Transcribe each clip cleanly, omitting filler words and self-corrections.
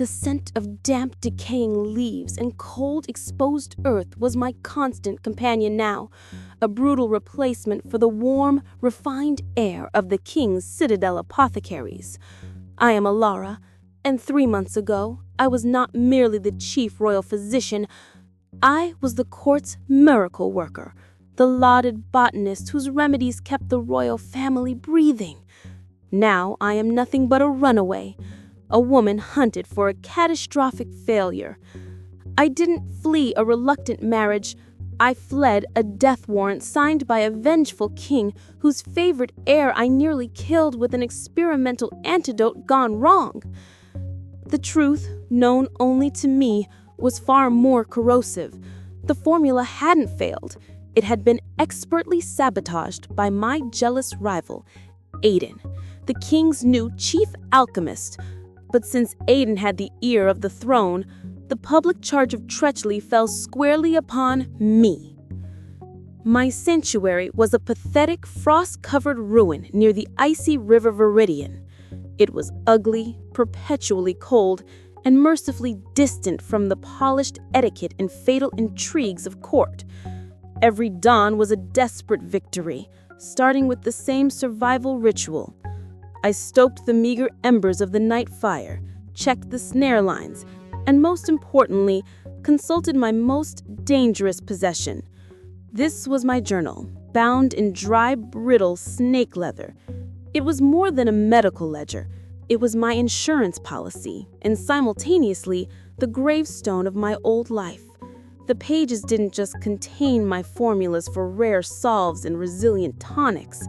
The scent of damp, decaying leaves and cold, exposed earth was my constant companion now, a brutal replacement for the warm, refined air of the king's citadel apothecaries. I am Alara, and 3 months ago, I was not merely the chief royal physician, I was the court's miracle worker, the lauded botanist whose remedies kept the royal family breathing. Now I am nothing but a runaway, a woman hunted for a catastrophic failure. I didn't flee a reluctant marriage. I fled a death warrant signed by a vengeful king whose favorite heir I nearly killed with an experimental antidote gone wrong. The truth, known only to me, was far more corrosive. The formula hadn't failed. It had been expertly sabotaged by my jealous rival, Aiden, the king's new chief alchemist. But since Aiden had the ear of the throne, the public charge of treachery fell squarely upon me. My sanctuary was a pathetic, frost-covered ruin near the icy river Viridian. It was ugly, perpetually cold, and mercifully distant from the polished etiquette and fatal intrigues of court. Every dawn was a desperate victory, starting with the same survival ritual. I stoked the meager embers of the night fire, checked the snare lines, and most importantly, consulted my most dangerous possession. This was my journal, bound in dry, brittle snake leather. It was more than a medical ledger. It was my insurance policy, and simultaneously, the gravestone of my old life. The pages didn't just contain my formulas for rare solves and resilient tonics.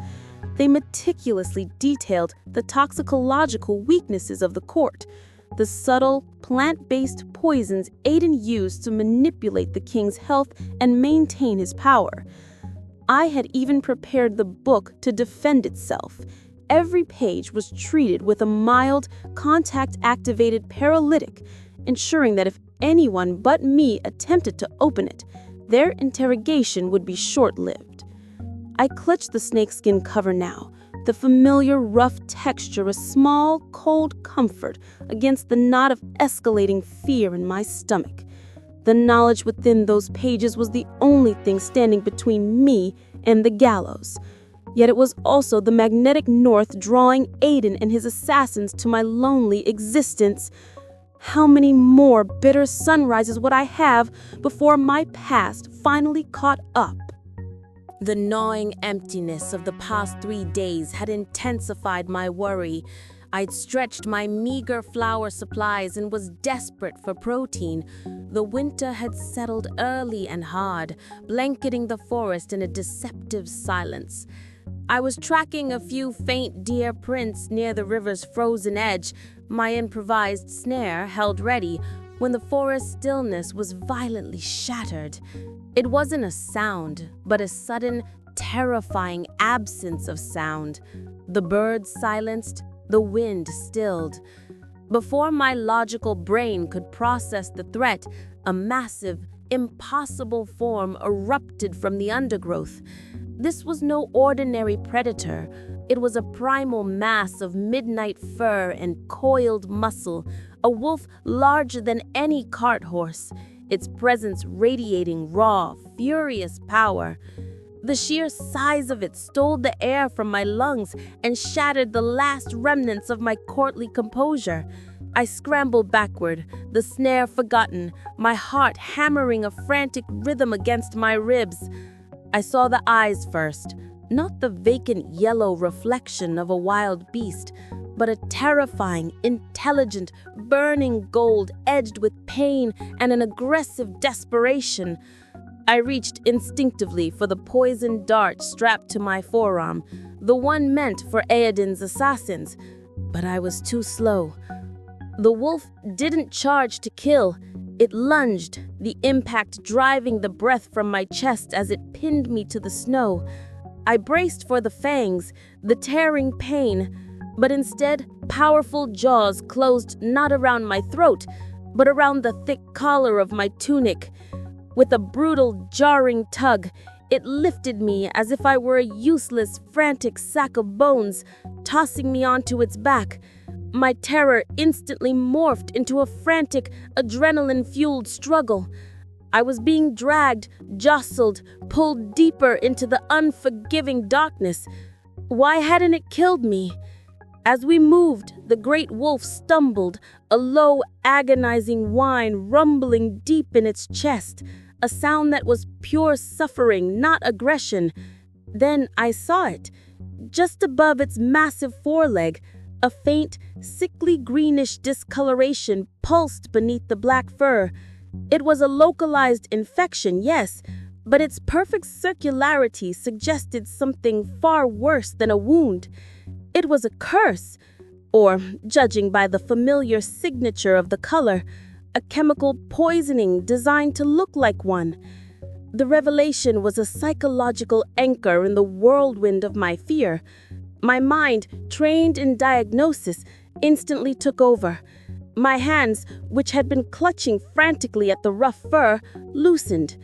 They meticulously detailed the toxicological weaknesses of the court, the subtle, plant-based poisons Aiden used to manipulate the king's health and maintain his power. I had even prepared the book to defend itself. Every page was treated with a mild, contact-activated paralytic, ensuring that if anyone but me attempted to open it, their interrogation would be short-lived. I clutched the snakeskin cover now, the familiar rough texture a small, cold comfort against the knot of escalating fear in my stomach. The knowledge within those pages was the only thing standing between me and the gallows. Yet it was also the magnetic north drawing Aiden and his assassins to my lonely existence. How many more bitter sunrises would I have before my past finally caught up? The gnawing emptiness of the past 3 days had intensified my worry. I'd stretched my meager flour supplies and was desperate for protein. The winter had settled early and hard, blanketing the forest in a deceptive silence. I was tracking a few faint deer prints near the river's frozen edge, my improvised snare held ready, when the forest stillness was violently shattered. It wasn't a sound, but a sudden, terrifying absence of sound. The birds silenced, the wind stilled. Before my logical brain could process the threat, a massive, impossible form erupted from the undergrowth. This was no ordinary predator. It was a primal mass of midnight fur and coiled muscle, a wolf larger than any cart horse, its presence radiating raw, furious power. The sheer size of it stole the air from my lungs and shattered the last remnants of my courtly composure. I scrambled backward, the snare forgotten, my heart hammering a frantic rhythm against my ribs. I saw the eyes first, not the vacant yellow reflection of a wild beast, but a terrifying, intelligent, burning gold edged with pain and an aggressive desperation. I reached instinctively for the poisoned dart strapped to my forearm, the one meant for Aeden's assassins, but I was too slow. The wolf didn't charge to kill. It lunged, the impact driving the breath from my chest as it pinned me to the snow. I braced for the fangs, the tearing pain, but instead, powerful jaws closed not around my throat, but around the thick collar of my tunic. With a brutal, jarring tug, it lifted me as if I were a useless, frantic sack of bones, tossing me onto its back. My terror instantly morphed into a frantic, adrenaline-fueled struggle. I was being dragged, jostled, pulled deeper into the unforgiving darkness. Why hadn't it killed me? As we moved, the great wolf stumbled, a low, agonizing whine rumbling deep in its chest, a sound that was pure suffering, not aggression. Then I saw it. Just above its massive foreleg, a faint, sickly greenish discoloration pulsed beneath the black fur. It was a localized infection, yes, but its perfect circularity suggested something far worse than a wound. It was a curse, or, judging by the familiar signature of the color, a chemical poisoning designed to look like one. The revelation was a psychological anchor in the whirlwind of my fear. My mind, trained in diagnosis, instantly took over. My hands, which had been clutching frantically at the rough fur, loosened.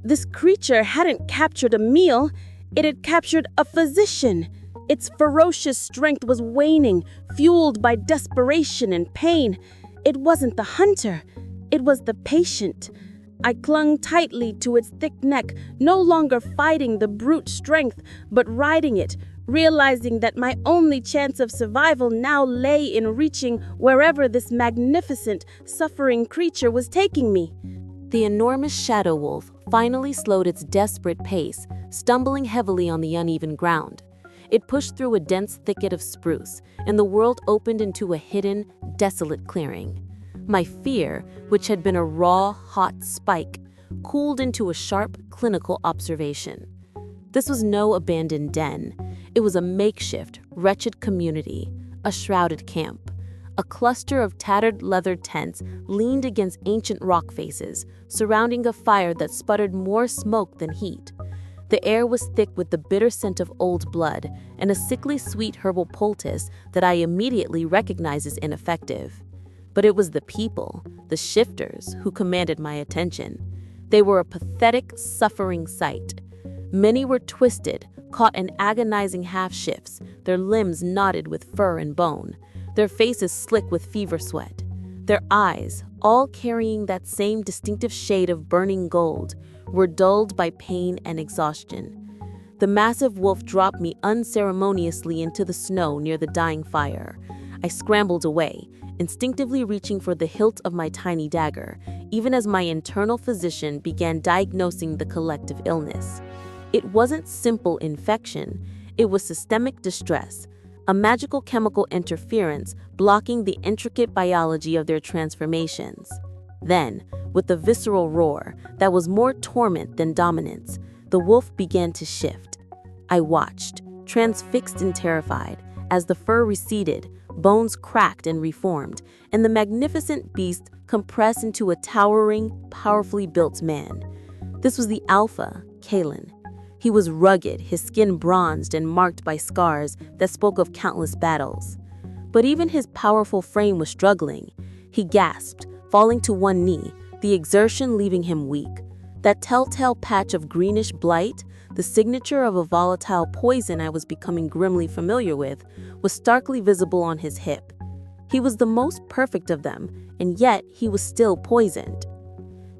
This creature hadn't captured a meal, it had captured a physician. Its ferocious strength was waning, fueled by desperation and pain. It wasn't the hunter, it was the patient. I clung tightly to its thick neck, no longer fighting the brute strength, but riding it, realizing that my only chance of survival now lay in reaching wherever this magnificent, suffering creature was taking me. The enormous shadow wolf finally slowed its desperate pace, stumbling heavily on the uneven ground. It pushed through a dense thicket of spruce, and the world opened into a hidden, desolate clearing. My fear, which had been a raw, hot spike, cooled into a sharp, clinical observation. This was no abandoned den. It was a makeshift, wretched community, a shrouded camp. A cluster of tattered leather tents leaned against ancient rock faces, surrounding a fire that sputtered more smoke than heat. The air was thick with the bitter scent of old blood and a sickly sweet herbal poultice that I immediately recognized as ineffective. But it was the people, the shifters, who commanded my attention. They were a pathetic, suffering sight. Many were twisted, caught in agonizing half-shifts, their limbs knotted with fur and bone, their faces slick with fever sweat. Their eyes, all carrying that same distinctive shade of burning gold, were dulled by pain and exhaustion. The massive wolf dropped me unceremoniously into the snow near the dying fire. I scrambled away, instinctively reaching for the hilt of my tiny dagger, even as my internal physician began diagnosing the collective illness. It wasn't simple infection, it was systemic distress, a magical chemical interference blocking the intricate biology of their transformations. Then, with a visceral roar that was more torment than dominance, the wolf began to shift. I watched, transfixed and terrified, as the fur receded, bones cracked and reformed, and the magnificent beast compressed into a towering, powerfully built man. This was the Alpha, Kalen. He was rugged, his skin bronzed and marked by scars that spoke of countless battles. But even his powerful frame was struggling. He gasped, falling to one knee, the exertion leaving him weak. That telltale patch of greenish blight, the signature of a volatile poison I was becoming grimly familiar with, was starkly visible on his hip. He was the most perfect of them, and yet he was still poisoned.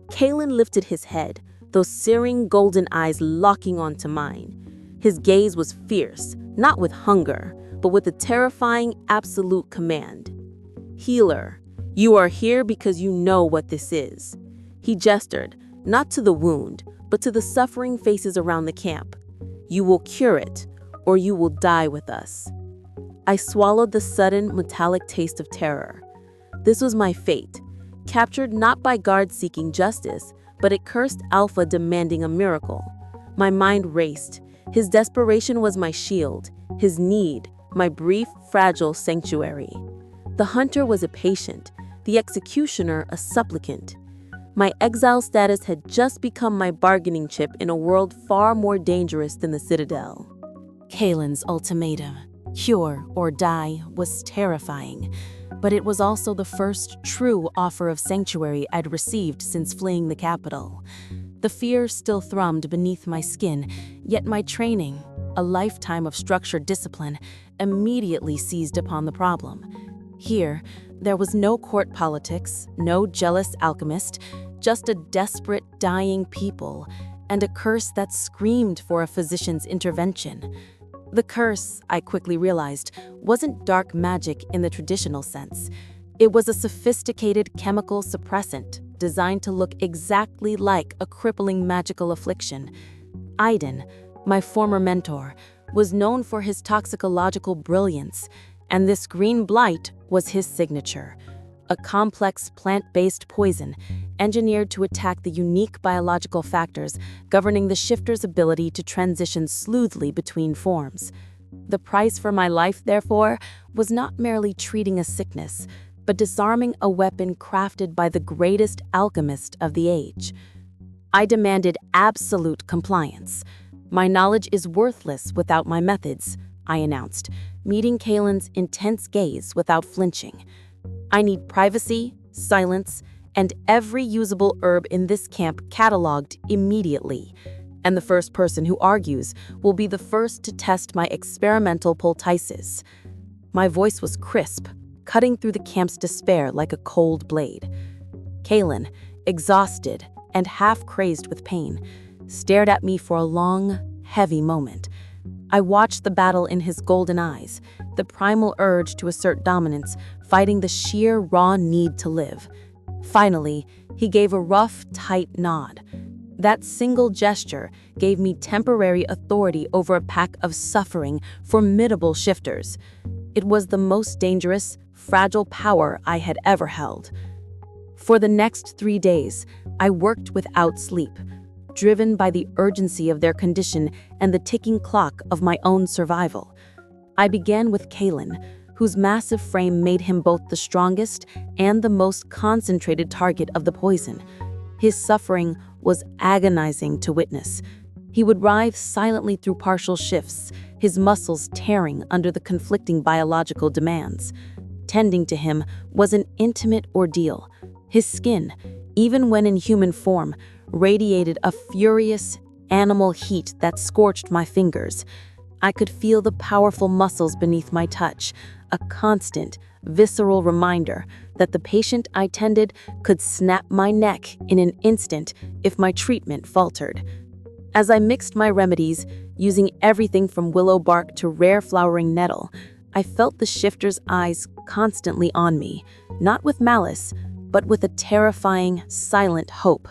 Kalen lifted his head, those searing golden eyes locking onto mine. His gaze was fierce, not with hunger, but with a terrifying absolute command. "Healer, you are here because you know what this is." He gestured, not to the wound, but to the suffering faces around the camp. "You will cure it, or you will die with us." I swallowed the sudden metallic taste of terror. This was my fate, captured not by guards seeking justice, but a cursed Alpha demanding a miracle. My mind raced. His desperation was my shield, his need, my brief, fragile sanctuary. The hunter was a patient, the executioner a supplicant. My exile status had just become my bargaining chip in a world far more dangerous than the Citadel. Kalen's ultimatum, cure or die, was terrifying, but it was also the first true offer of sanctuary I'd received since fleeing the capital. The fear still thrummed beneath my skin, yet my training, a lifetime of structured discipline, immediately seized upon the problem. Here, there was no court politics, no jealous alchemist, just a desperate, dying people, and a curse that screamed for a physician's intervention. The curse, I quickly realized, wasn't dark magic in the traditional sense. It was a sophisticated chemical suppressant designed to look exactly like a crippling magical affliction. Aiden, my former mentor, was known for his toxicological brilliance, and this green blight was his signature, a complex plant-based poison engineered to attack the unique biological factors governing the shifter's ability to transition smoothly between forms. The price for my life, therefore, was not merely treating a sickness, but disarming a weapon crafted by the greatest alchemist of the age. I demanded absolute compliance. My knowledge is worthless without my methods, I announced, meeting Kalen's intense gaze without flinching. I need privacy, silence, and every usable herb in this camp cataloged immediately. And the first person who argues will be the first to test my experimental poultices. My voice was crisp, cutting through the camp's despair like a cold blade. Kalen, exhausted and half-crazed with pain, stared at me for a long, heavy moment. I watched the battle in his golden eyes, the primal urge to assert dominance fighting the sheer raw need to live. Finally, he gave a rough, tight nod. That single gesture gave me temporary authority over a pack of suffering, formidable shifters. It was the most dangerous, fragile power I had ever held. For the next 3 days, I worked without sleep, driven by the urgency of their condition and the ticking clock of my own survival. I began with Kalen, whose massive frame made him both the strongest and the most concentrated target of the poison. His suffering was agonizing to witness. He would writhe silently through partial shifts, his muscles tearing under the conflicting biological demands. Tending to him was an intimate ordeal. His skin, even when in human form, radiated a furious, animal heat that scorched my fingers. I could feel the powerful muscles beneath my touch, a constant, visceral reminder that the patient I tended could snap my neck in an instant if my treatment faltered. As I mixed my remedies, using everything from willow bark to rare flowering nettle, I felt the shifter's eyes constantly on me, not with malice, but with a terrifying, silent hope.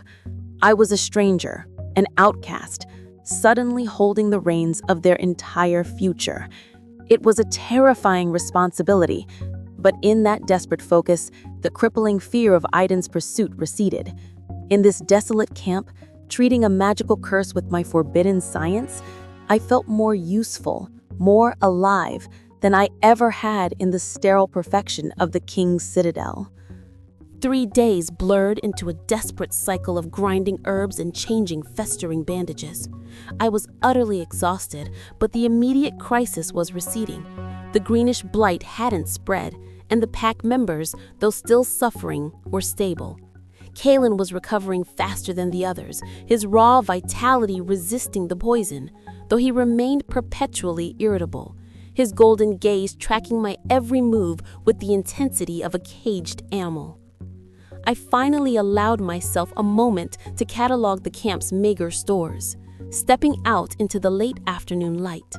I was a stranger, an outcast, suddenly holding the reins of their entire future. It was a terrifying responsibility, but in that desperate focus, the crippling fear of Aiden's pursuit receded. In this desolate camp, treating a magical curse with my forbidden science, I felt more useful, more alive than I ever had in the sterile perfection of the King's Citadel. 3 days blurred into a desperate cycle of grinding herbs and changing, festering bandages. I was utterly exhausted, but the immediate crisis was receding. The greenish blight hadn't spread, and the pack members, though still suffering, were stable. Kalen was recovering faster than the others, his raw vitality resisting the poison, though he remained perpetually irritable, his golden gaze tracking my every move with the intensity of a caged animal. I finally allowed myself a moment to catalog the camp's meager stores, stepping out into the late afternoon light.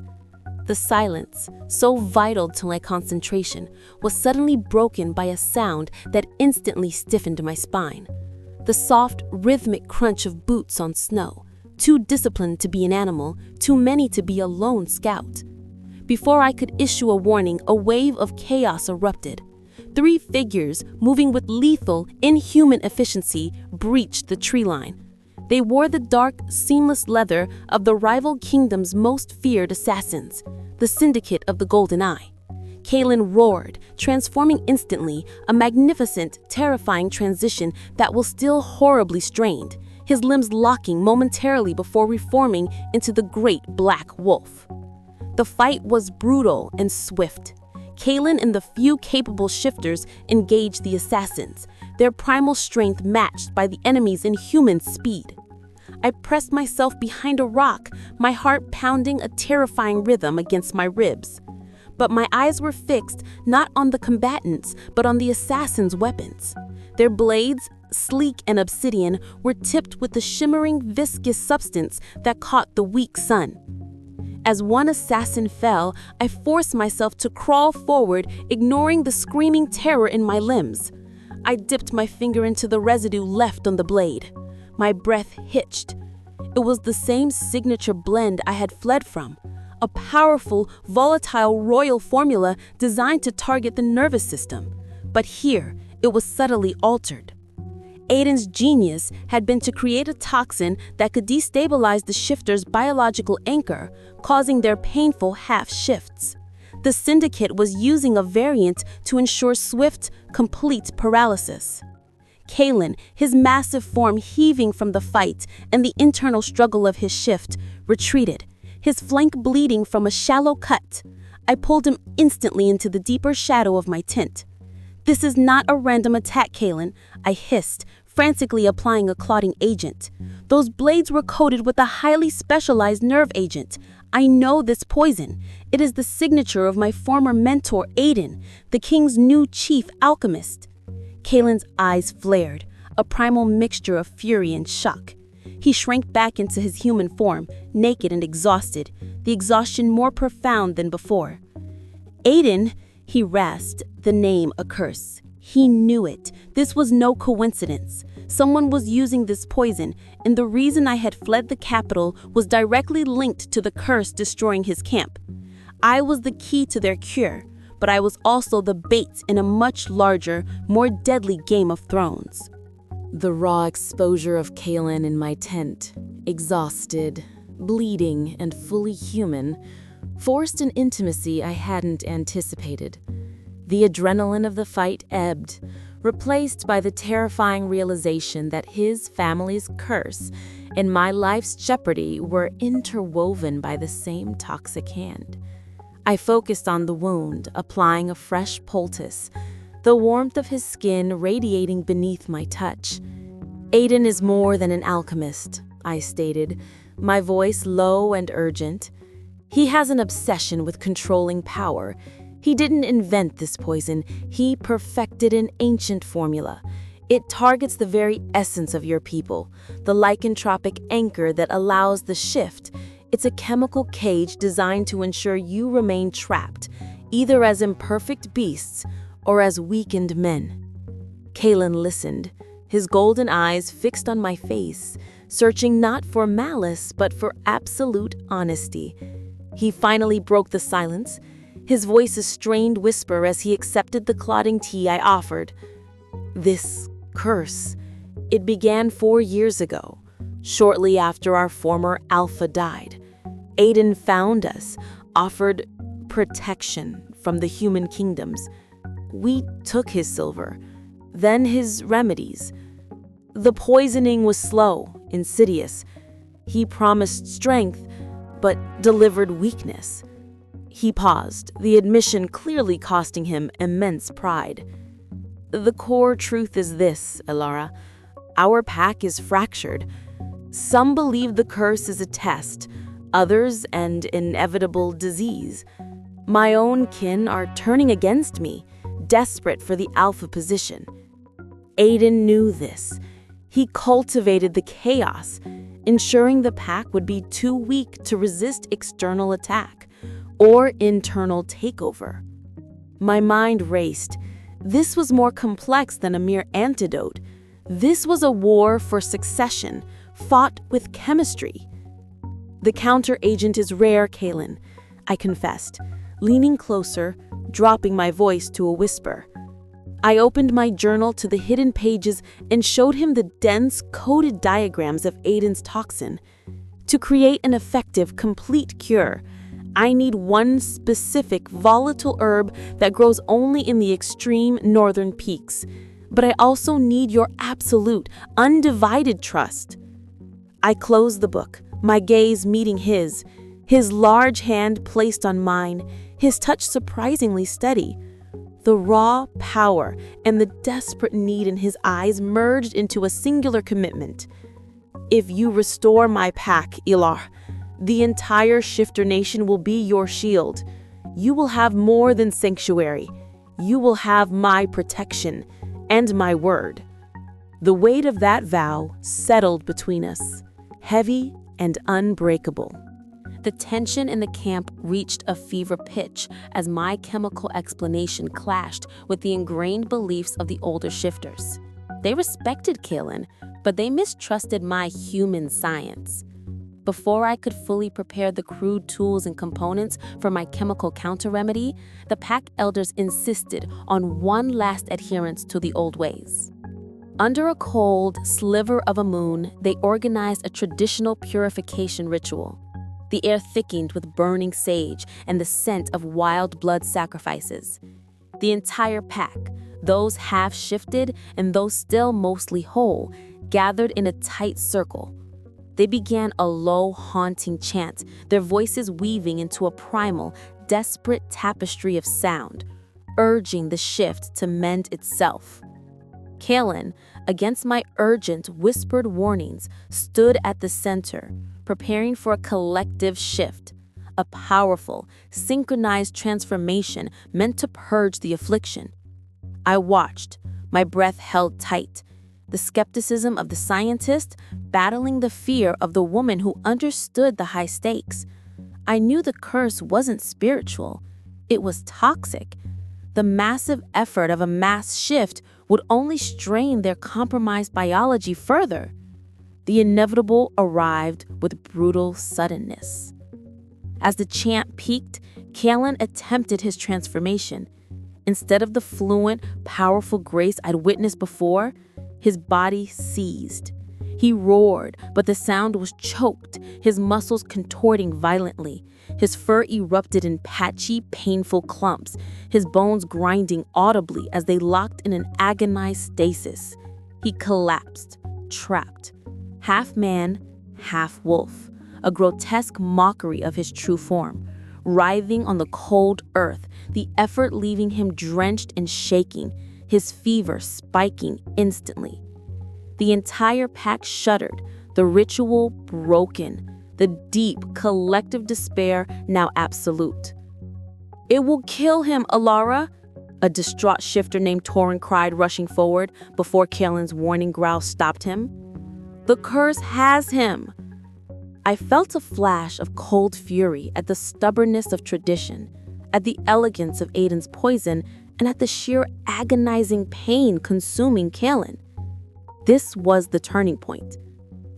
The silence, so vital to my concentration, was suddenly broken by a sound that instantly stiffened my spine. The soft, rhythmic crunch of boots on snow, too disciplined to be an animal, too many to be a lone scout. Before I could issue a warning, a wave of chaos erupted. 3 figures, moving with lethal, inhuman efficiency, breached the tree line. They wore the dark, seamless leather of the rival kingdom's most feared assassins, the Syndicate of the Golden Eye. Kalen roared, transforming instantly, a magnificent, terrifying transition that was still horribly strained, his limbs locking momentarily before reforming into the great black wolf. The fight was brutal and swift. Kalen and the few capable shifters engaged the assassins, their primal strength matched by the enemy's inhuman speed. I pressed myself behind a rock, my heart pounding a terrifying rhythm against my ribs. but my eyes were fixed not on the combatants, but on the assassins' weapons. Their blades, sleek and obsidian, were tipped with the shimmering, viscous substance that caught the weak sun. As one assassin fell, I forced myself to crawl forward, ignoring the screaming terror in my limbs. I dipped my finger into the residue left on the blade. My breath hitched. It was the same signature blend I had fled from, a powerful, volatile royal formula designed to target the nervous system. But here, it was subtly altered. Aiden's genius had been to create a toxin that could destabilize the shifter's biological anchor, causing their painful half-shifts. The Syndicate was using a variant to ensure swift, complete paralysis. Kalen, his massive form heaving from the fight and the internal struggle of his shift, retreated, his flank bleeding from a shallow cut. I pulled him instantly into the deeper shadow of my tent. "This is not a random attack, Kalen," I hissed, frantically applying a clotting agent. "Those blades were coated with a highly specialized nerve agent. I know this poison. It is the signature of my former mentor, Aiden, the king's new chief alchemist." Kalen's eyes flared, a primal mixture of fury and shock. He shrank back into his human form, naked and exhausted, the exhaustion more profound than before. "Aiden," he rasped, the name a curse. He knew it. This was no coincidence. Someone was using this poison, and the reason I had fled the capital was directly linked to the curse destroying his camp. I was the key to their cure, but I was also the bait in a much larger, more deadly Game of Thrones. The raw exposure of Kalen in my tent, exhausted, bleeding, and fully human, forced an intimacy I hadn't anticipated. The adrenaline of the fight ebbed, replaced by the terrifying realization that his family's curse and my life's jeopardy were interwoven by the same toxic hand. I focused on the wound, applying a fresh poultice, the warmth of his skin radiating beneath my touch. "Aiden is more than an alchemist," I stated, my voice low and urgent. "He has an obsession with controlling power. He didn't invent this poison, he perfected an ancient formula. It targets the very essence of your people, the lycanthropic anchor that allows the shift. It's a chemical cage designed to ensure you remain trapped, either as imperfect beasts or as weakened men." Kalen listened, his golden eyes fixed on my face, searching not for malice but for absolute honesty. He finally broke the silence, his voice a strained whisper as he accepted the clotting tea I offered. "This curse, it began 4 years ago, shortly after our former Alpha died. Aiden found us, offered protection from the human kingdoms. We took his silver, then his remedies. The poisoning was slow, insidious. He promised strength, but delivered weakness." He paused, the admission clearly costing him immense pride. "The core truth is this, Elara. Our pack is fractured. Some believe the curse is a test, others an inevitable disease. My own kin are turning against me, desperate for the alpha position. Aiden knew this. He cultivated the chaos, ensuring the pack would be too weak to resist external attack or internal takeover." My mind raced. This was more complex than a mere antidote. This was a war for succession, fought with chemistry. "The counter-agent is rare, Kalen," I confessed, leaning closer, dropping my voice to a whisper. I opened my journal to the hidden pages and showed him the dense, coded diagrams of Aiden's toxin. To create an effective, complete cure, I need one specific volatile herb that grows only in the extreme northern peaks. But I also need your absolute, undivided trust. I closed the book, my gaze meeting his large hand placed on mine, his touch surprisingly steady. The raw power and the desperate need in his eyes merged into a singular commitment. "If you restore my pack, Ilar, the entire Shifter Nation will be your shield. You will have more than sanctuary. You will have my protection and my word." The weight of that vow settled between us, heavy and unbreakable. The tension in the camp reached a fever pitch as my chemical explanation clashed with the ingrained beliefs of the older shifters. They respected Kaelin, but they mistrusted my human science. Before I could fully prepare the crude tools and components for my chemical counter-remedy, the pack elders insisted on one last adherence to the old ways. Under a cold sliver of a moon, they organized a traditional purification ritual. The air thickened with burning sage and the scent of wild blood sacrifices. The entire pack, those half-shifted and those still mostly whole, gathered in a tight circle. They began a low, haunting chant, their voices weaving into a primal, desperate tapestry of sound, urging the shift to mend itself. Kaelin, against my urgent, whispered warnings, stood at the center, preparing for a collective shift, a powerful, synchronized transformation meant to purge the affliction. I watched, my breath held tight, the skepticism of the scientist battling the fear of the woman who understood the high stakes. I knew the curse wasn't spiritual, it was toxic. The massive effort of a mass shift would only strain their compromised biology further. The inevitable arrived with brutal suddenness. As the chant peaked, Kaelin attempted his transformation. Instead of the fluent, powerful grace I'd witnessed before, his body seized. He roared, but the sound was choked, his muscles contorting violently. His fur erupted in patchy, painful clumps, his bones grinding audibly as they locked in an agonized stasis. He collapsed, trapped. Half man, half wolf, a grotesque mockery of his true form, writhing on the cold earth, the effort leaving him drenched and shaking, his fever spiking instantly. The entire pack shuddered, the ritual broken, the deep, collective despair now absolute. "It will kill him, Alara," a distraught shifter named Torin cried, rushing forward before Kaelin's warning growl stopped him. "The curse has him." I felt a flash of cold fury at the stubbornness of tradition, at the elegance of Aiden's poison, and at the sheer agonizing pain consuming Kaelin. This was the turning point.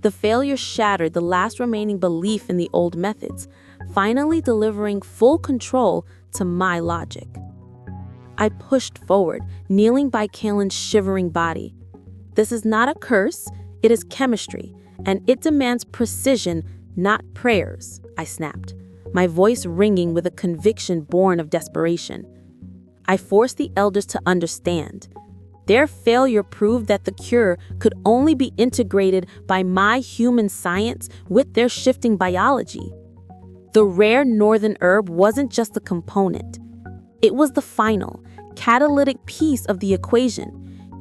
The failure shattered the last remaining belief in the old methods, finally delivering full control to my logic. I pushed forward, kneeling by Kaelin's shivering body. "This is not a curse, it is chemistry, and it demands precision, not prayers," I snapped, my voice ringing with a conviction born of desperation. I forced the elders to understand. Their failure proved that the cure could only be integrated by my human science with their shifting biology. The rare northern herb wasn't just a component. It was the final, catalytic piece of the equation,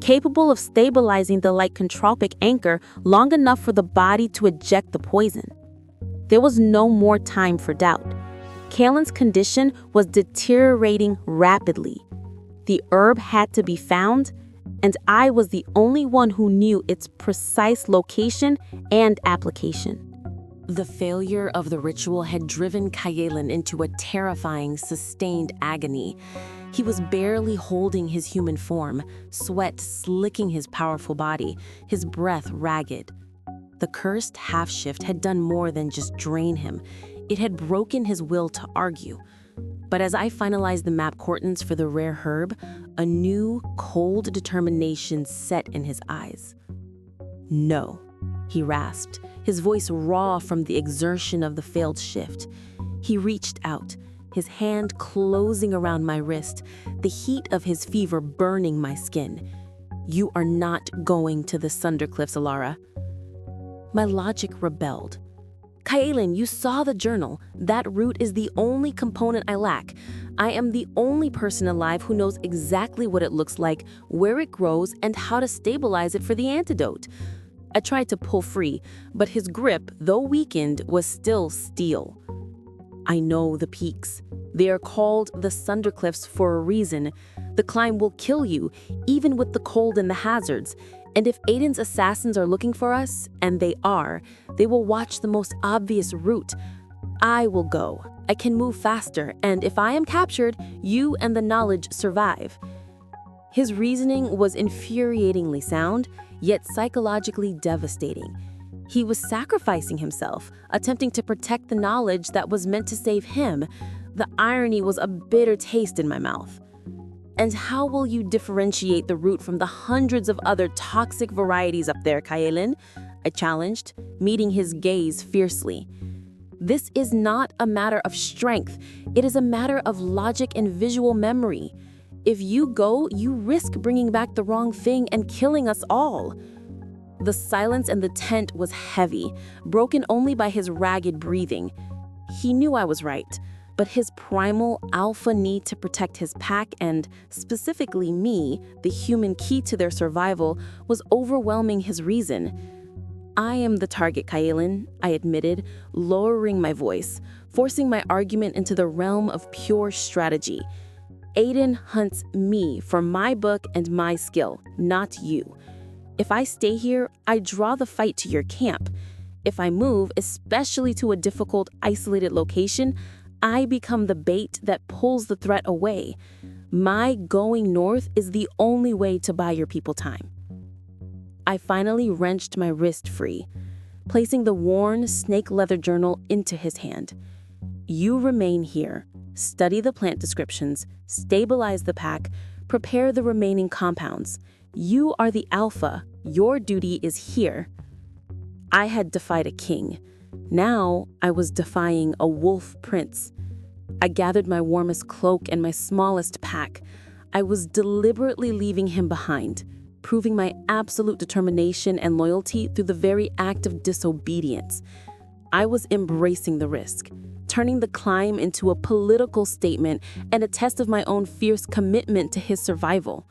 capable of stabilizing the lycanthropic anchor long enough for the body to eject the poison. There was no more time for doubt. Kaelin's condition was deteriorating rapidly. The herb had to be found, and I was the only one who knew its precise location and application. The failure of the ritual had driven Kaelin into a terrifying, sustained agony. He was barely holding his human form, sweat slicking his powerful body, his breath ragged. The cursed half-shift had done more than just drain him. It had broken his will to argue. But as I finalized the map coordinates for the rare herb, a new, cold determination set in his eyes. "No," he rasped, his voice raw from the exertion of the failed shift. He reached out, his hand closing around my wrist, the heat of his fever burning my skin. "You are not going to the Sundercliffs, Alara." My logic rebelled. "Kaelin, you saw the journal. That root is the only component I lack. I am the only person alive who knows exactly what it looks like, where it grows, and how to stabilize it for the antidote." I tried to pull free, but his grip, though weakened, was still steel. I know the peaks. They are called the Sundercliffs for a reason. The climb will kill you, even with the cold and the hazards. And if Aiden's assassins are looking for us, and they are, they will watch the most obvious route. I will go. I can move faster, and if I am captured, you and the knowledge survive. His reasoning was infuriatingly sound, yet psychologically devastating. He was sacrificing himself, attempting to protect the knowledge that was meant to save him. The irony was a bitter taste in my mouth. And how will you differentiate the root from the hundreds of other toxic varieties up there, Kaelin? I challenged, meeting his gaze fiercely. This is not a matter of strength. It is a matter of logic and visual memory. If you go, you risk bringing back the wrong thing and killing us all. The silence in the tent was heavy, broken only by his ragged breathing. He knew I was right, but his primal alpha need to protect his pack and, specifically me, the human key to their survival, was overwhelming his reason. I am the target, Kaelin, I admitted, lowering my voice, forcing my argument into the realm of pure strategy. Aiden hunts me for my book and my skill, not you. If I stay here, I draw the fight to your camp. If I move, especially to a difficult, isolated location, I become the bait that pulls the threat away. My going north is the only way to buy your people time. I finally wrenched my wrist free, placing the worn snake leather journal into his hand. You remain here, study the plant descriptions, stabilize the pack, prepare the remaining compounds. You are the alpha. Your duty is here. I had defied a king. Now I was defying a wolf prince. I gathered my warmest cloak and my smallest pack. I was deliberately leaving him behind, proving my absolute determination and loyalty through the very act of disobedience. I was embracing the risk, turning the climb into a political statement and a test of my own fierce commitment to his survival.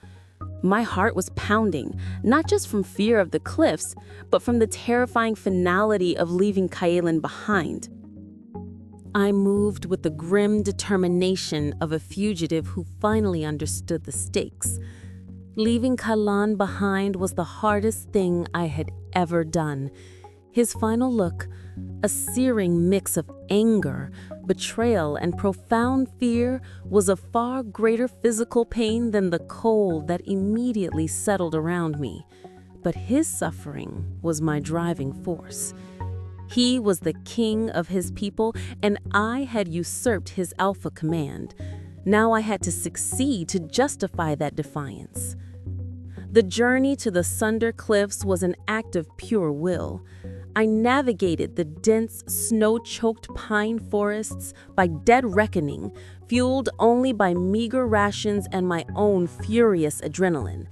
My heart was pounding, not just from fear of the cliffs, but from the terrifying finality of leaving Kaelin behind. I moved with the grim determination of a fugitive who finally understood the stakes. Leaving Kalan behind was the hardest thing I had ever done. His final look, a searing mix of anger, betrayal, and profound fear, was a far greater physical pain than the cold that immediately settled around me. But his suffering was my driving force. He was the king of his people, and I had usurped his alpha command. Now I had to succeed to justify that defiance. The journey to the Sunder Cliffs was an act of pure will. I navigated the dense, snow-choked pine forests by dead reckoning, fueled only by meager rations and my own furious adrenaline.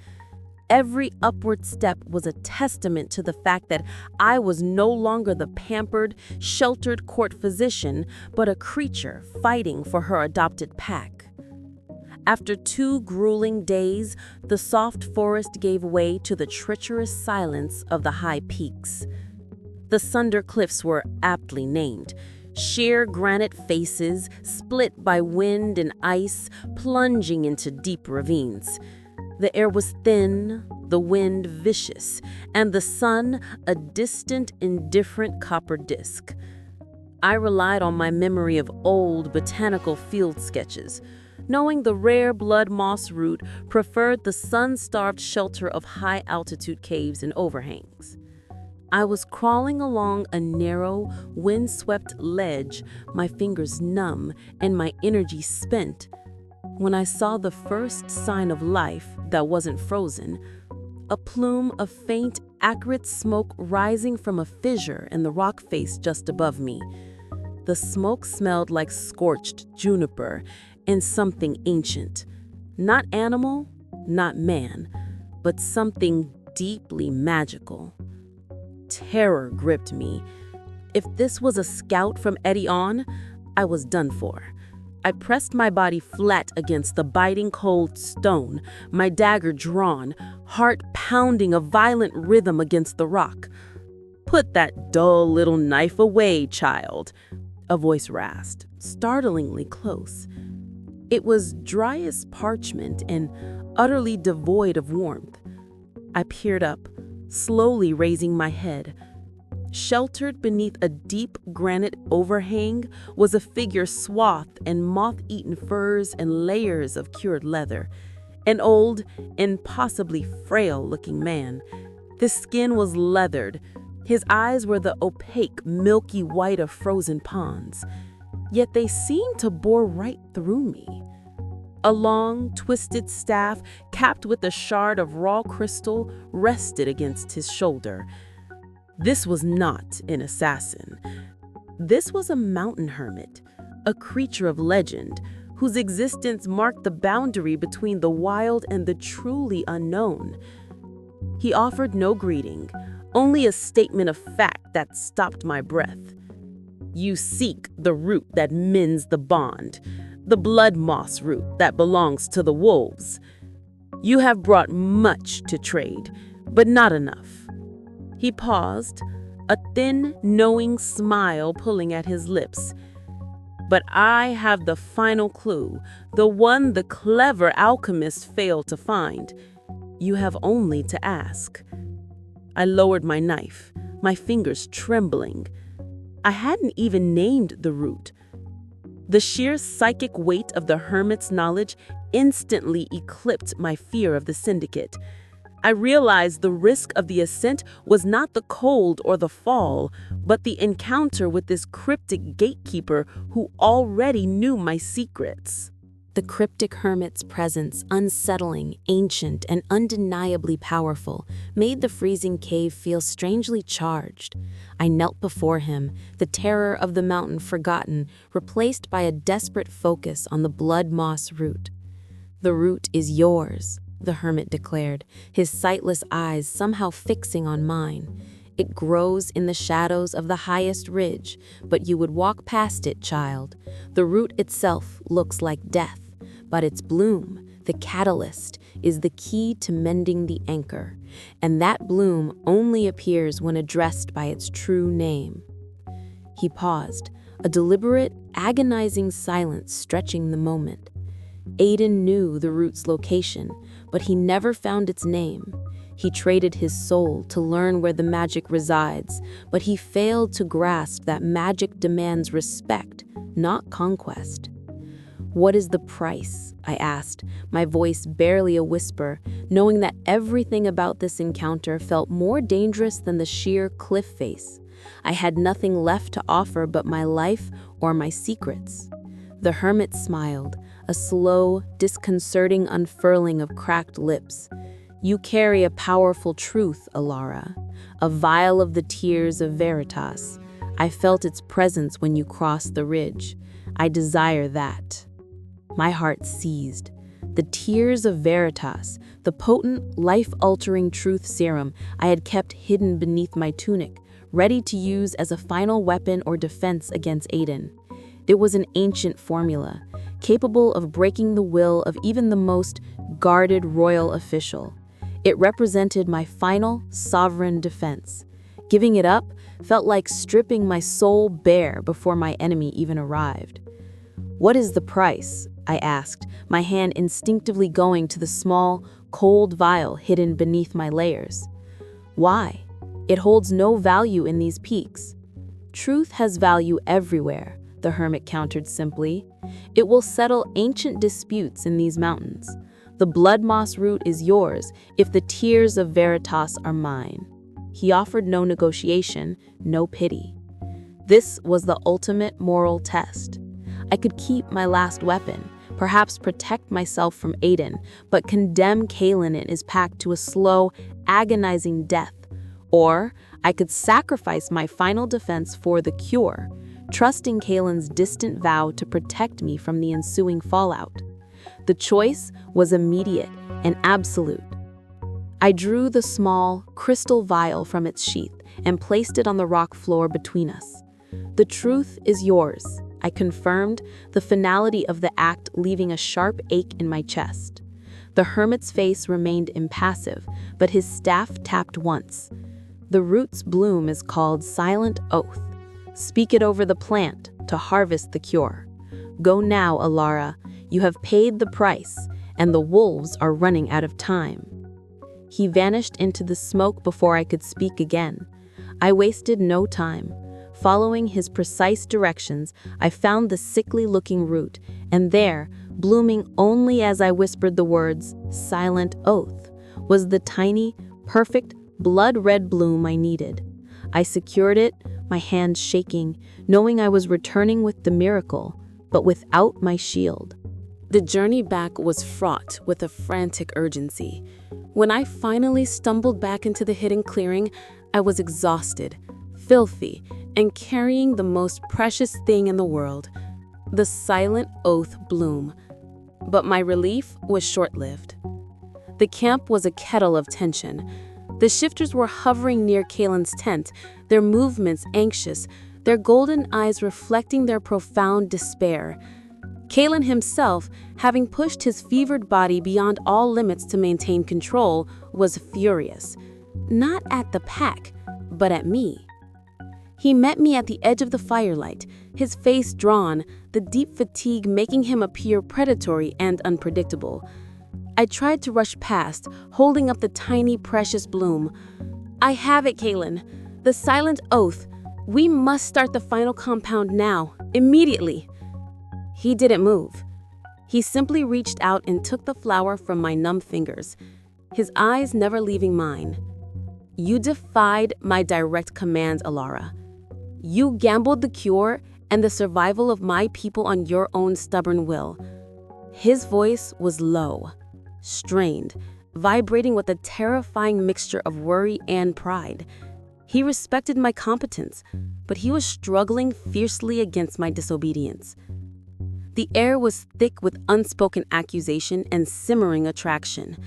Every upward step was a testament to the fact that I was no longer the pampered, sheltered court physician, but a creature fighting for her adopted pack. After 2 grueling days, the soft forest gave way to the treacherous silence of the high peaks. The Sunder Cliffs were aptly named. Sheer granite faces, split by wind and ice, plunging into deep ravines. The air was thin, the wind vicious, and the sun a distant, indifferent copper disk. I relied on my memory of old botanical field sketches, knowing the rare blood moss root preferred the sun-starved shelter of high-altitude caves and overhangs. I was crawling along a narrow, wind-swept ledge, my fingers numb and my energy spent, when I saw the first sign of life that wasn't frozen, a plume of faint, acrid smoke rising from a fissure in the rock face just above me. The smoke smelled like scorched juniper and something ancient. Not animal, not man, but something deeply magical. Terror gripped me. If this was a scout from Edion, I was done for. I pressed my body flat against the biting cold stone, my dagger drawn, heart pounding a violent rhythm against the rock. "Put that dull little knife away, child." a voice rasped, startlingly close. It was dry as parchment and utterly devoid of warmth. I peered up, slowly raising my head. Sheltered beneath a deep granite overhang was a figure swathed in moth-eaten furs and layers of cured leather. An old and possibly frail-looking man. His skin was leathered. His eyes were the opaque, milky white of frozen ponds. Yet they seemed to bore right through me. A long, twisted staff, capped with a shard of raw crystal, rested against his shoulder. This was not an assassin. This was a mountain hermit, a creature of legend, whose existence marked the boundary between the wild and the truly unknown. He offered no greeting, only a statement of fact that stopped my breath. You seek the root that mends the bond, the blood moss root that belongs to the wolves. You have brought much to trade, but not enough. He paused, a thin, knowing smile pulling at his lips. But I have the final clue, the one the clever alchemist failed to find. You have only to ask. I lowered my knife, my fingers trembling. I hadn't even named the root. The sheer psychic weight of the hermit's knowledge instantly eclipsed my fear of the syndicate. I realized the risk of the ascent was not the cold or the fall, but the encounter with this cryptic gatekeeper who already knew my secrets. The cryptic hermit's presence, unsettling, ancient, and undeniably powerful, made the freezing cave feel strangely charged. I knelt before him, the terror of the mountain forgotten, replaced by a desperate focus on the blood moss root. The root is yours, the hermit declared, his sightless eyes somehow fixing on mine. It grows in the shadows of the highest ridge, but you would walk past it, child. The root itself looks like death, but its bloom, the catalyst, is the key to mending the anchor, and that bloom only appears when addressed by its true name. He paused, a deliberate, agonizing silence stretching the moment. Aiden knew the root's location, but he never found its name. He traded his soul to learn where the magic resides, but he failed to grasp that magic demands respect, not conquest. What is the price? I asked, my voice barely a whisper, knowing that everything about this encounter felt more dangerous than the sheer cliff face. I had nothing left to offer but my life or my secrets. The hermit smiled, a slow, disconcerting unfurling of cracked lips. You carry a powerful truth, Alara, a vial of the tears of Veritas. I felt its presence when you crossed the ridge. I desire that. My heart seized. The tears of Veritas, the potent, life-altering truth serum I had kept hidden beneath my tunic, ready to use as a final weapon or defense against Aiden. It was an ancient formula, capable of breaking the will of even the most guarded royal official. It represented my final, sovereign defense. Giving it up felt like stripping my soul bare before my enemy even arrived. What is the price? I asked, my hand instinctively going to the small, cold vial hidden beneath my layers. Why? It holds no value in these peaks. Truth has value everywhere, the hermit countered simply. It will settle ancient disputes in these mountains. The blood moss root is yours if the tears of Veritas are mine. He offered no negotiation, no pity. This was the ultimate moral test. I could keep my last weapon, perhaps protect myself from Aiden, but condemn Kaelin and his pack to a slow, agonizing death. Or I could sacrifice my final defense for the cure, trusting Kaelin's distant vow to protect me from the ensuing fallout. The choice was immediate and absolute. I drew the small, crystal vial from its sheath and placed it on the rock floor between us. The truth is yours, I confirmed, the finality of the act leaving a sharp ache in my chest. The hermit's face remained impassive, but his staff tapped once. The root's bloom is called Silent Oath. Speak it over the plant to harvest the cure. Go now, Alara. You have paid the price, and the wolves are running out of time." He vanished into the smoke before I could speak again. I wasted no time. Following his precise directions, I found the sickly-looking root, and there, blooming only as I whispered the words, "Silent Oath," was the tiny, perfect, blood-red bloom I needed. I secured it, my hand shaking, knowing I was returning with the miracle, but without my shield. The journey back was fraught with a frantic urgency. When I finally stumbled back into the hidden clearing, I was exhausted, filthy, and carrying the most precious thing in the world, the Silent Oath bloom. But my relief was short-lived. The camp was a kettle of tension. The shifters were hovering near Kalen's tent, their movements anxious, their golden eyes reflecting their profound despair. Kalen himself, having pushed his fevered body beyond all limits to maintain control, was furious. Not at the pack, but at me. He met me at the edge of the firelight, his face drawn, the deep fatigue making him appear predatory and unpredictable. I tried to rush past, holding up the tiny, precious bloom. "I have it, Kalen. The Silent Oath. We must start the final compound now, immediately." He didn't move. He simply reached out and took the flower from my numb fingers, his eyes never leaving mine. "You defied my direct commands, Alara. You gambled the cure and the survival of my people on your own stubborn will." His voice was low, strained, vibrating with a terrifying mixture of worry and pride. He respected my competence, but he was struggling fiercely against my disobedience. The air was thick with unspoken accusation and simmering attraction.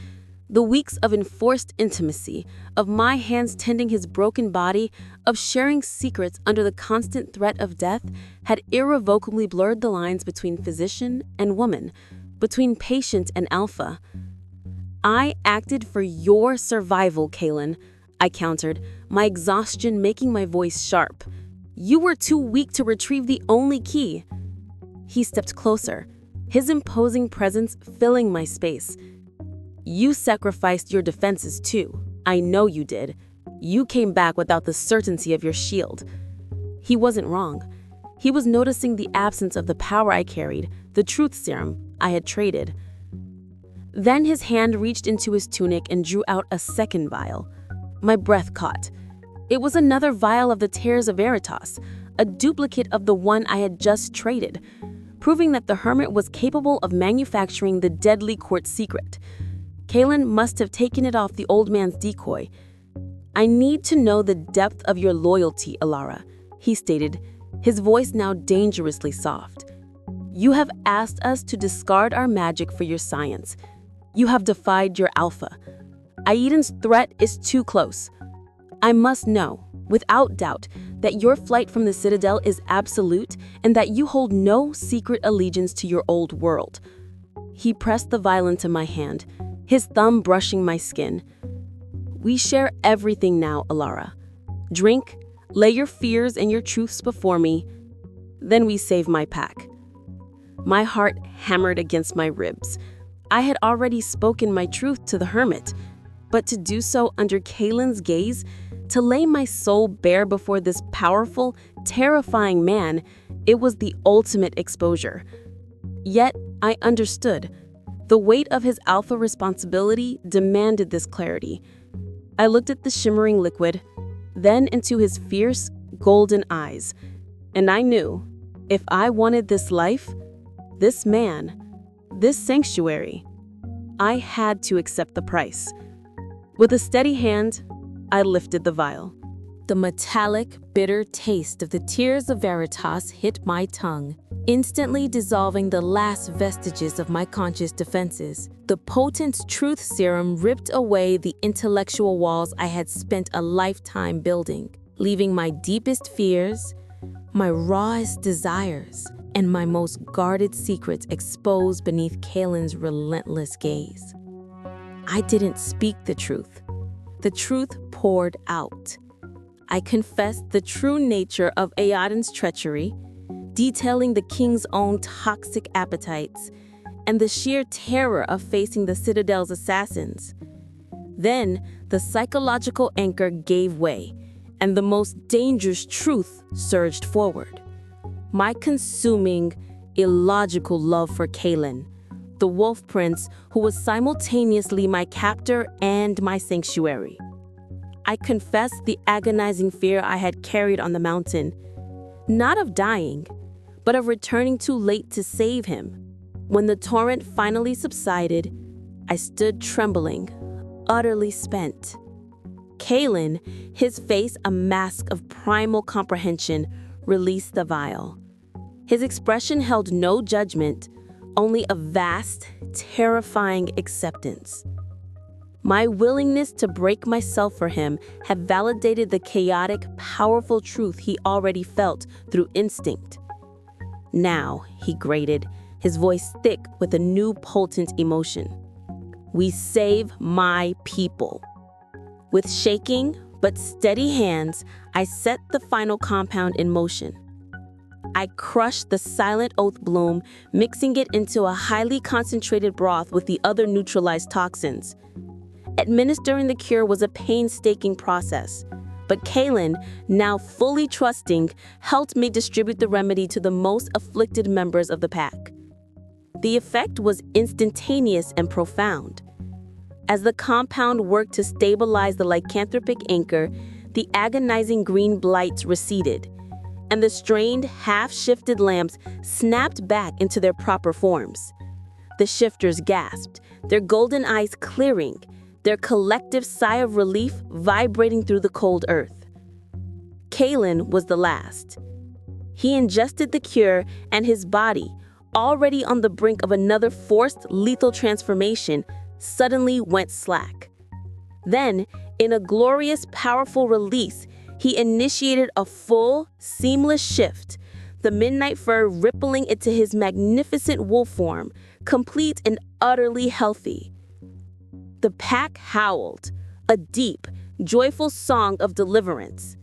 The weeks of enforced intimacy, of my hands tending his broken body, of sharing secrets under the constant threat of death, had irrevocably blurred the lines between physician and woman, between patient and alpha. "I acted for your survival, Kalen," I countered, my exhaustion making my voice sharp. "You were too weak to retrieve the only key." He stepped closer, his imposing presence filling my space. "You sacrificed your defenses too. I know you did. You came back without the certainty of your shield." He wasn't wrong. He was noticing the absence of the power I carried, the truth serum I had traded. Then his hand reached into his tunic and drew out a second vial. My breath caught. It was another vial of the Tears of Veritas, a duplicate of the one I had just traded, proving that the hermit was capable of manufacturing the deadly court secret. Kalen must have taken it off the old man's decoy. "I need to know the depth of your loyalty, Alara," he stated, his voice now dangerously soft. "You have asked us to discard our magic for your science. You have defied your alpha. Aiden's threat is too close. I must know, without doubt, that your flight from the Citadel is absolute and that you hold no secret allegiance to your old world." He pressed the vial into my hand, his thumb brushing my skin. "We share everything now, Alara. Drink, lay your fears and your truths before me, then we save my pack." My heart hammered against my ribs. I had already spoken my truth to the hermit, but to do so under Kalen's gaze, to lay my soul bare before this powerful, terrifying man, it was the ultimate exposure. Yet I understood. The weight of his alpha responsibility demanded this clarity. I looked at the shimmering liquid, then into his fierce, golden eyes, and I knew, if I wanted this life, this man, this sanctuary, I had to accept the price. With a steady hand, I lifted the vial. The metallic, bitter taste of the Tears of Veritas hit my tongue, instantly dissolving the last vestiges of my conscious defenses. The potent truth serum ripped away the intellectual walls I had spent a lifetime building, leaving my deepest fears, my rawest desires, and my most guarded secrets exposed beneath Kalen's relentless gaze. I didn't speak the truth. The truth poured out. I confessed the true nature of Aoden's treachery, detailing the king's own toxic appetites and the sheer terror of facing the Citadel's assassins. Then, the psychological anchor gave way, and the most dangerous truth surged forward. My consuming, illogical love for Kaelin, the Wolf Prince who was simultaneously my captor and my sanctuary. I confessed the agonizing fear I had carried on the mountain, not of dying, but of returning too late to save him. When the torrent finally subsided, I stood trembling, utterly spent. Kaelin, his face a mask of primal comprehension, released the vial. His expression held no judgment, only a vast, terrifying acceptance. My willingness to break myself for him had validated the chaotic, powerful truth he already felt through instinct. Now, he grated, his voice thick with a new potent emotion. We save my people. With shaking but steady hands, I set the final compound in motion. I crushed the silent oath bloom, mixing it into a highly concentrated broth with the other neutralized toxins. Administering the cure was a painstaking process, but Kaelin, now fully trusting, helped me distribute the remedy to the most afflicted members of the pack. The effect was instantaneous and profound. As the compound worked to stabilize the lycanthropic anchor, the agonizing green blights receded, and the strained, half-shifted lamps snapped back into their proper forms. The shifters gasped, their golden eyes clearing, their collective sigh of relief vibrating through the cold earth. Kaelin was the last. He ingested the cure, and his body, already on the brink of another forced lethal transformation, suddenly went slack. Then, in a glorious, powerful release, he initiated a full, seamless shift, the midnight fur rippling into his magnificent wolf form, complete and utterly healthy. The pack howled, a deep, joyful song of deliverance.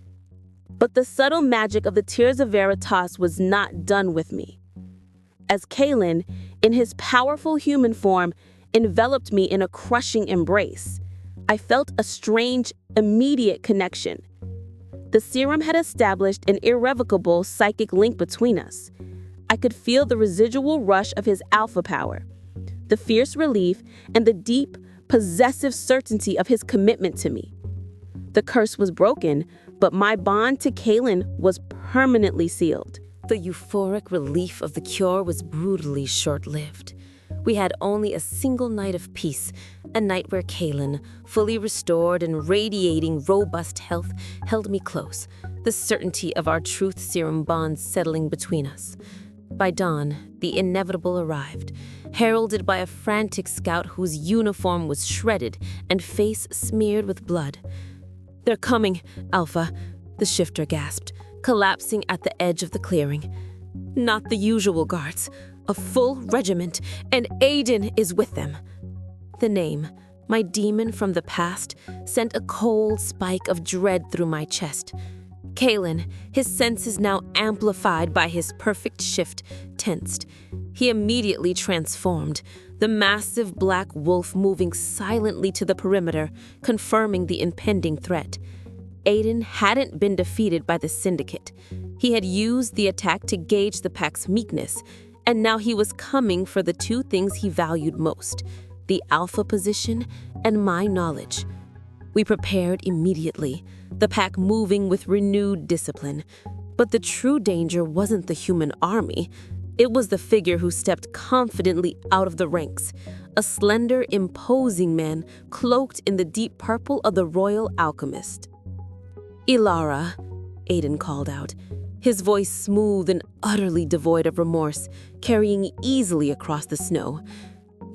But the subtle magic of the Tears of Veritas was not done with me. As Kaelin, in his powerful human form, enveloped me in a crushing embrace, I felt a strange, immediate connection. The serum had established an irrevocable psychic link between us. I could feel the residual rush of his alpha power, the fierce relief, and the deep, possessive certainty of his commitment to me. The curse was broken, but my bond to Kaelin was permanently sealed. The euphoric relief of the cure was brutally short-lived. We had only a single night of peace, a night where Kaelin, fully restored and radiating robust health, held me close, the certainty of our truth serum bond settling between us. By dawn, the inevitable arrived, heralded by a frantic scout whose uniform was shredded and face smeared with blood. "They're coming, Alpha," the shifter gasped, collapsing at the edge of the clearing. "Not the usual guards. A full regiment, and Aoden is with them." The name, my demon from the past, sent a cold spike of dread through my chest. Kaelin, his senses now amplified by his perfect shift, tensed. He immediately transformed, the massive black wolf moving silently to the perimeter, confirming the impending threat. Aoden hadn't been defeated by the Syndicate. He had used the attack to gauge the pack's meekness, and now he was coming for the two things he valued most, the alpha position and my knowledge. We prepared immediately, the pack moving with renewed discipline. But the true danger wasn't the human army. It was the figure who stepped confidently out of the ranks, a slender, imposing man cloaked in the deep purple of the royal alchemist. "Ilara," Aoden called out, his voice smooth and utterly devoid of remorse, carrying easily across the snow.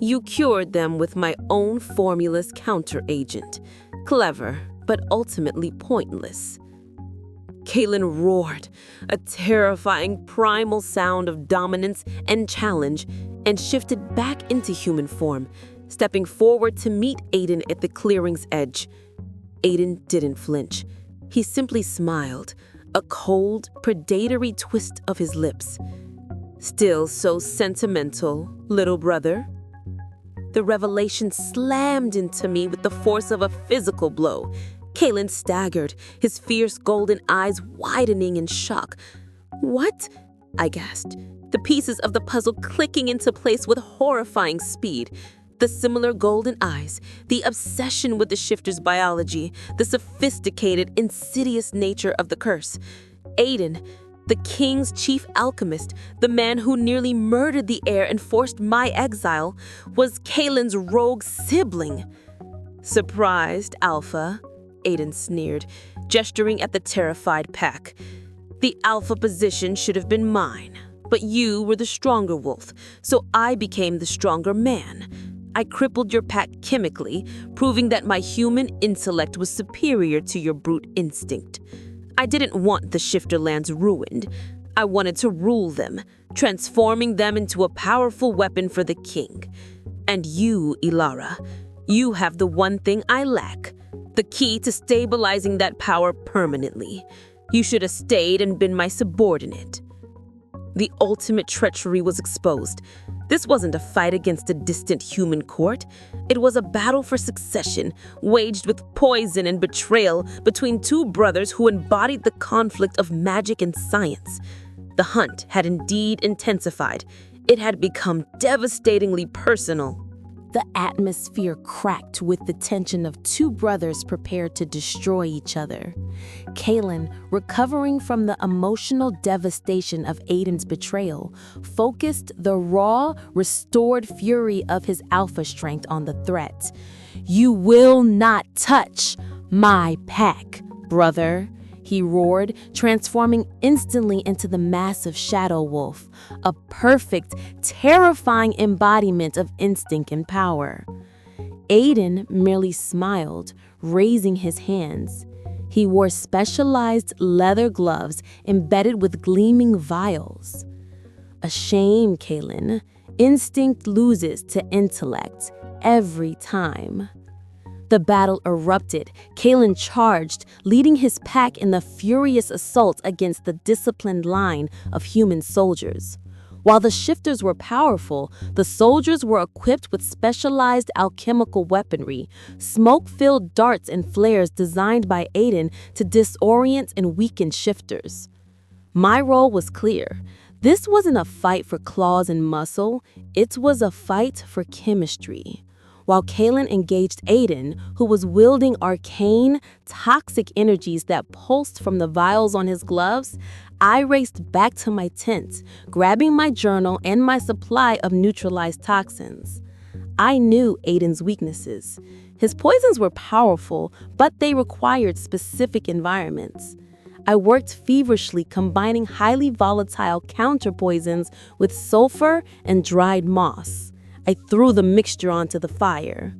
"You cured them with my own formulous counter-agent. Clever, but ultimately pointless." Kaelin roared, a terrifying primal sound of dominance and challenge, and shifted back into human form, stepping forward to meet Aoden at the clearing's edge. Aoden didn't flinch. He simply smiled, a cold, predatory twist of his lips. "Still so sentimental, little brother?" The revelation slammed into me with the force of a physical blow. Kalen staggered, his fierce golden eyes widening in shock. "What?" I gasped, the pieces of the puzzle clicking into place with horrifying speed. The similar golden eyes, the obsession with the shifter's biology, the sophisticated, insidious nature of the curse. Aiden, the king's chief alchemist, the man who nearly murdered the heir and forced my exile, was Kalen's rogue sibling. "Surprised, Alpha?" Aiden sneered, gesturing at the terrified pack. "The alpha position should have been mine, but you were the stronger wolf, so I became the stronger man. I crippled your pack chemically, proving that my human intellect was superior to your brute instinct. I didn't want the Shifterlands ruined. I wanted to rule them, transforming them into a powerful weapon for the king. And you, Ilara, you have the one thing I lack, the key to stabilizing that power permanently. You should have stayed and been my subordinate." The ultimate treachery was exposed. This wasn't a fight against a distant human court. It was a battle for succession, waged with poison and betrayal between two brothers who embodied the conflict of magic and science. The hunt had indeed intensified. It had become devastatingly personal. The atmosphere cracked with the tension of two brothers prepared to destroy each other. Kalen, recovering from the emotional devastation of Aiden's betrayal, focused the raw, restored fury of his alpha strength on the threat. "You will not touch my pack, brother," he roared, transforming instantly into the massive Shadow Wolf, a perfect, terrifying embodiment of instinct and power. Aiden merely smiled, raising his hands. He wore specialized leather gloves embedded with gleaming vials. "A shame, Kalen. Instinct loses to intellect every time." The battle erupted. Kalen charged, leading his pack in the furious assault against the disciplined line of human soldiers. While the shifters were powerful, the soldiers were equipped with specialized alchemical weaponry, smoke-filled darts and flares designed by Aiden to disorient and weaken shifters. My role was clear. This wasn't a fight for claws and muscle, it was a fight for chemistry. While Kalen engaged Aiden, who was wielding arcane, toxic energies that pulsed from the vials on his gloves, I raced back to my tent, grabbing my journal and my supply of neutralized toxins. I knew Aiden's weaknesses. His poisons were powerful, but they required specific environments. I worked feverishly combining highly volatile counterpoisons with sulfur and dried moss. I threw the mixture onto the fire.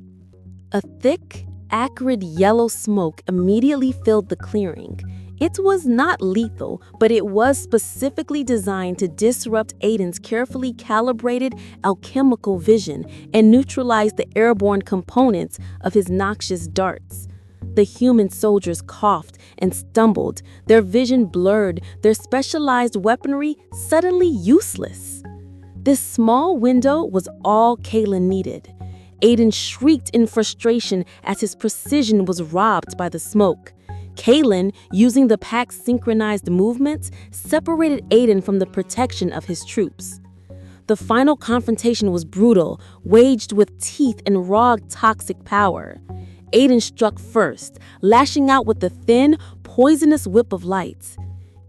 A thick, acrid yellow smoke immediately filled the clearing. It was not lethal, but it was specifically designed to disrupt Aiden's carefully calibrated alchemical vision and neutralize the airborne components of his noxious darts. The human soldiers coughed and stumbled, their vision blurred, their specialized weaponry suddenly useless. This small window was all Kalen needed. Aiden shrieked in frustration as his precision was robbed by the smoke. Kalen, using the pack's synchronized movements, separated Aiden from the protection of his troops. The final confrontation was brutal, waged with teeth and raw toxic power. Aiden struck first, lashing out with the thin, poisonous whip of light.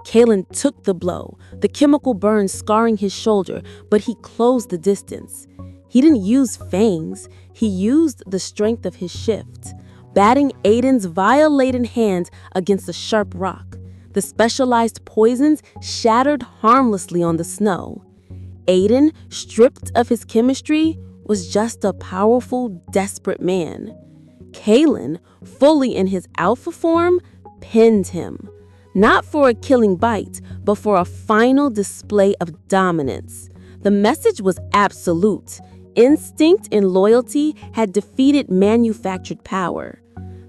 Kalen took the blow, the chemical burn scarring his shoulder, but he closed the distance. He didn't use fangs, he used the strength of his shift, batting Aiden's vial-laden hand against a sharp rock. The specialized poisons shattered harmlessly on the snow. Aiden, stripped of his chemistry, was just a powerful, desperate man. Kalen, fully in his alpha form, pinned him. Not for a killing bite, but for a final display of dominance. The message was absolute. Instinct and loyalty had defeated manufactured power.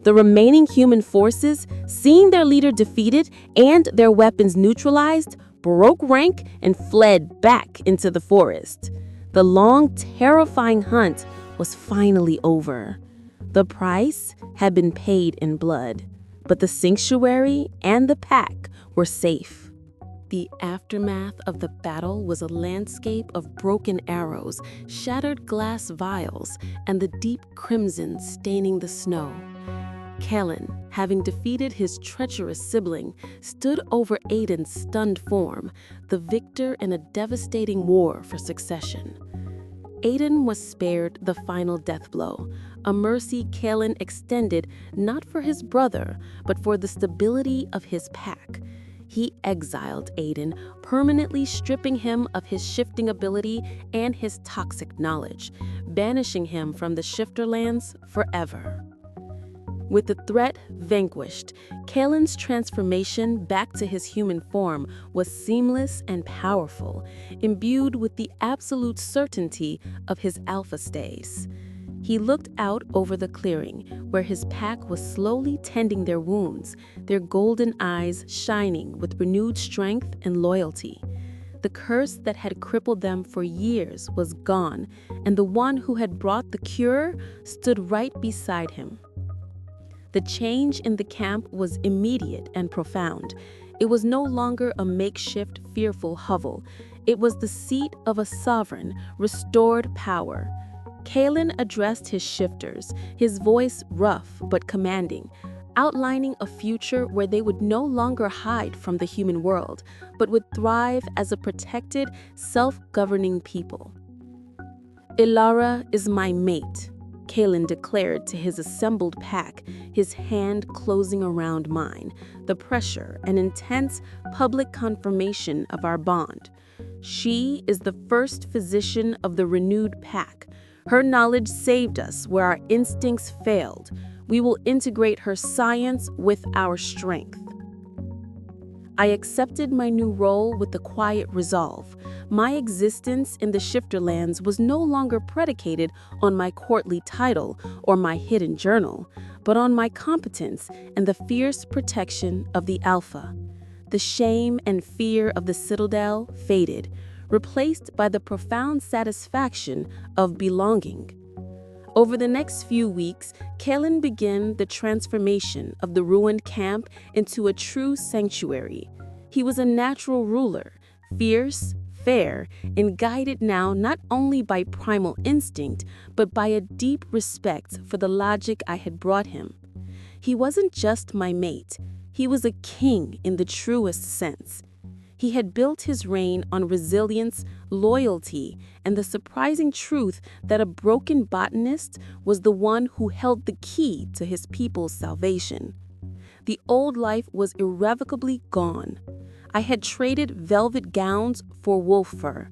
The remaining human forces, seeing their leader defeated and their weapons neutralized, broke rank and fled back into the forest. The long, terrifying hunt was finally over. The price had been paid in blood, but the sanctuary and the pack were safe. The aftermath of the battle was a landscape of broken arrows, shattered glass vials, and the deep crimson staining the snow. Kellen, having defeated his treacherous sibling, stood over Aiden's stunned form, the victor in a devastating war for succession. Aiden was spared the final death blow, a mercy Kellen extended not for his brother, but for the stability of his pack. He exiled Aiden, permanently stripping him of his shifting ability and his toxic knowledge, banishing him from the Shifterlands forever. With the threat vanquished, Kalen's transformation back to his human form was seamless and powerful, imbued with the absolute certainty of his alpha stays. He looked out over the clearing, where his pack was slowly tending their wounds, their golden eyes shining with renewed strength and loyalty. The curse that had crippled them for years was gone, and the one who had brought the cure stood right beside him. The change in the camp was immediate and profound. It was no longer a makeshift, fearful hovel. It was the seat of a sovereign, restored power. Kalen addressed his shifters, his voice rough but commanding, outlining a future where they would no longer hide from the human world, but would thrive as a protected, self-governing people. "Ilara is my mate," Kalen declared to his assembled pack, his hand closing around mine, the pressure and intense public confirmation of our bond. "She is the first physician of the renewed pack. Her knowledge saved us where our instincts failed. We will integrate her science with our strength." I accepted my new role with a quiet resolve. My existence in the Shifterlands was no longer predicated on my courtly title or my hidden journal, but on my competence and the fierce protection of the Alpha. The shame and fear of the Citadel faded, replaced by the profound satisfaction of belonging. Over the next few weeks, Kellen began the transformation of the ruined camp into a true sanctuary. He was a natural ruler, fierce, fair, and guided now not only by primal instinct, but by a deep respect for the logic I had brought him. He wasn't just my mate, he was a king in the truest sense. He had built his reign on resilience, loyalty, and the surprising truth that a broken botanist was the one who held the key to his people's salvation. The old life was irrevocably gone. I had traded velvet gowns for wolf fur,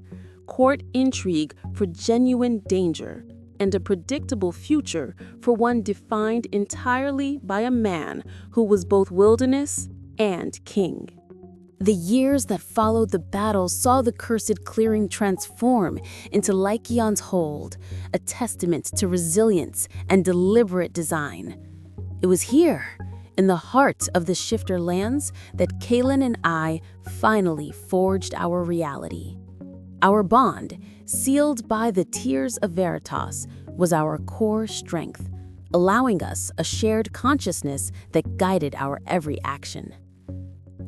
court intrigue for genuine danger, and a predictable future for one defined entirely by a man who was both wilderness and king. The years that followed the battle saw the cursed clearing transform into Lycaon's hold, a testament to resilience and deliberate design. It was here, in the heart of the Shifterlands, that Kalen and I finally forged our reality. Our bond, sealed by the tears of Veritas, was our core strength, allowing us a shared consciousness that guided our every action.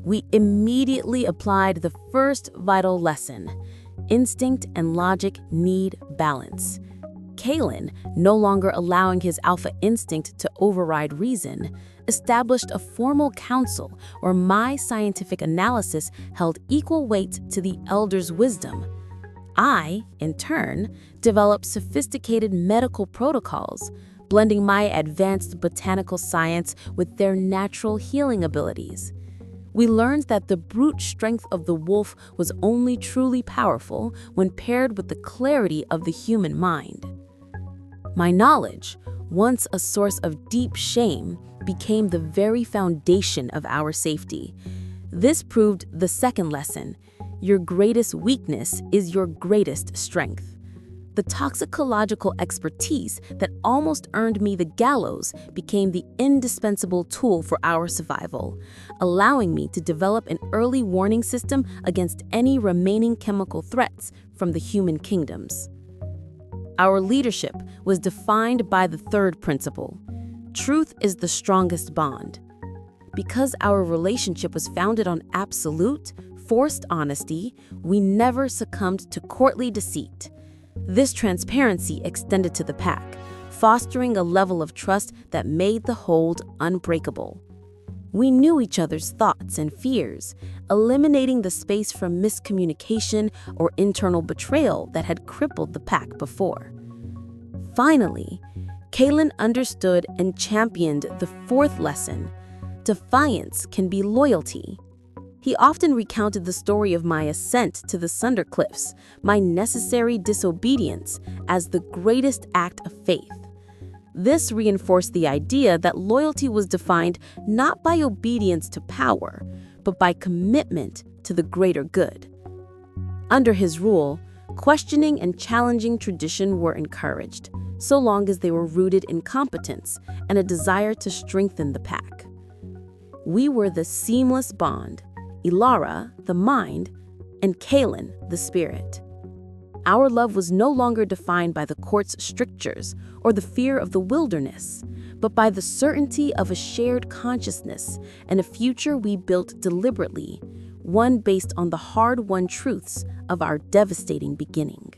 We immediately applied the first vital lesson: instinct and logic need balance. Kalen, no longer allowing his alpha instinct to override reason, established a formal council where my scientific analysis held equal weight to the elders' wisdom. I, in turn, developed sophisticated medical protocols, blending my advanced botanical science with their natural healing abilities. We learned that the brute strength of the wolf was only truly powerful when paired with the clarity of the human mind. My knowledge, once a source of deep shame, became the very foundation of our safety. This proved the second lesson: your greatest weakness is your greatest strength. The toxicological expertise that almost earned me the gallows became the indispensable tool for our survival, allowing me to develop an early warning system against any remaining chemical threats from the human kingdoms. Our leadership was defined by the third principle: truth is the strongest bond. Because our relationship was founded on absolute, forced honesty, we never succumbed to courtly deceit. This transparency extended to the pack, fostering a level of trust that made the hold unbreakable. We knew each other's thoughts and fears, eliminating the space for miscommunication or internal betrayal that had crippled the pack before. Finally, Kalen understood and championed the fourth lesson: defiance can be loyalty. He often recounted the story of my ascent to the Sunder Cliffs, my necessary disobedience, as the greatest act of faith. This reinforced the idea that loyalty was defined not by obedience to power, but by commitment to the greater good. Under his rule, questioning and challenging tradition were encouraged, so long as they were rooted in competence and a desire to strengthen the pack. We were the seamless bond: Ilara, the mind, and Kalen, the spirit. Our love was no longer defined by the court's strictures or the fear of the wilderness, but by the certainty of a shared consciousness and a future we built deliberately, one based on the hard-won truths of our devastating beginning.